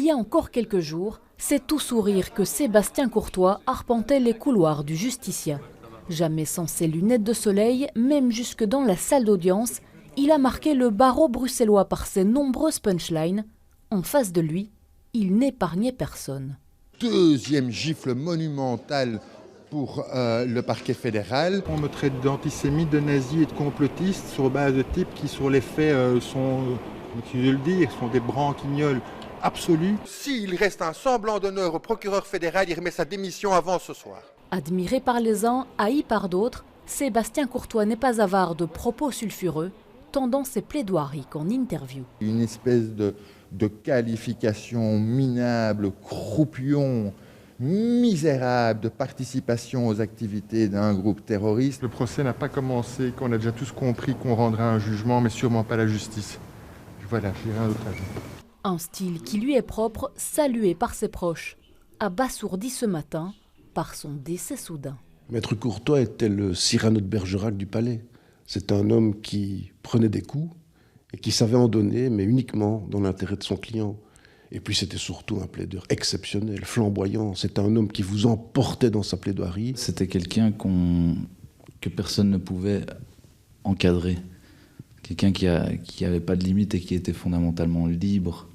Il y a encore quelques jours, c'est tout sourire que Sébastien Courtois arpentait les couloirs du Justicia. Jamais sans ses lunettes de soleil, même jusque dans la salle d'audience, il a marqué le barreau bruxellois par ses nombreuses punchlines. En face de lui, il n'épargnait personne. Deuxième gifle monumentale pour le parquet fédéral. On me traite d'antisémite, de nazi et de complotiste sur base de types qui, sur les faits, sont, je le dis, sont des branquignoles absolus. S'il reste un semblant d'honneur au procureur fédéral, il remet sa démission avant ce soir. Admiré par les uns, haï par d'autres, Sébastien Courtois n'est pas avare de propos sulfureux, tendant ses plaidoiries qu'en interview. Une espèce de qualification minable, croupion, misérable de participation aux activités d'un groupe terroriste. Le procès n'a pas commencé, qu'on a déjà tous compris qu'on rendra un jugement, mais sûrement pas la justice. Voilà, j'ai rien d'autre à dire. Un style qui lui est propre, salué par ses proches, abasourdi ce matin par son décès soudain. Maître Courtois était le Cyrano de Bergerac du palais. C'est un homme qui prenait des coups et qui savait en donner, mais uniquement dans l'intérêt de son client. Et puis c'était surtout un plaideur exceptionnel, flamboyant. C'était un homme qui vous emportait dans sa plaidoirie. C'était quelqu'un que personne ne pouvait encadrer. Quelqu'un qui n'avait pas de limite et qui était fondamentalement libre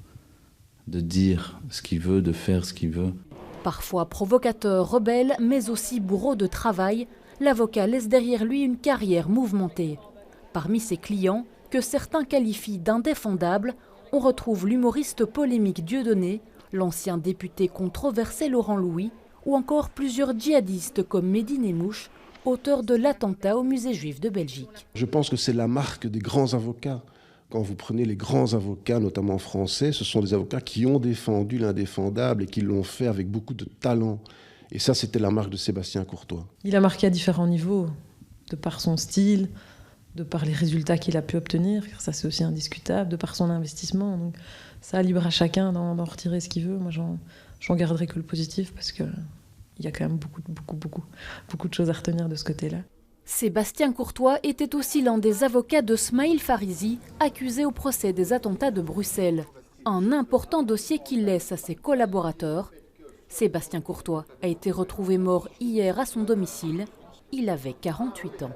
de dire ce qu'il veut, de faire ce qu'il veut. Parfois provocateur, rebelle, mais aussi bourreau de travail, l'avocat laisse derrière lui une carrière mouvementée. Parmi ses clients, que certains qualifient d'indéfendables, on retrouve l'humoriste polémique Dieudonné, l'ancien député controversé Laurent Louis, ou encore plusieurs djihadistes comme Mehdi Nemmouche, auteur de l'attentat au musée juif de Belgique. Je pense que c'est la marque des grands avocats. Quand vous prenez les grands avocats, notamment français, ce sont des avocats qui ont défendu l'indéfendable et qui l'ont fait avec beaucoup de talent. Et ça, c'était la marque de Sébastien Courtois. Il a marqué à différents niveaux, de par son style, de par les résultats qu'il a pu obtenir, car ça c'est aussi indiscutable, de par son investissement. Donc ça, libre à chacun d'en retirer ce qu'il veut. Moi, j'en garderai que le positif, parce qu'il y a quand même beaucoup de choses à retenir de ce côté-là. Sébastien Courtois était aussi l'un des avocats de Smaïl Farizi, accusé au procès des attentats de Bruxelles. Un important dossier qu'il laisse à ses collaborateurs. Sébastien Courtois a été retrouvé mort hier à son domicile. Il avait 48 ans.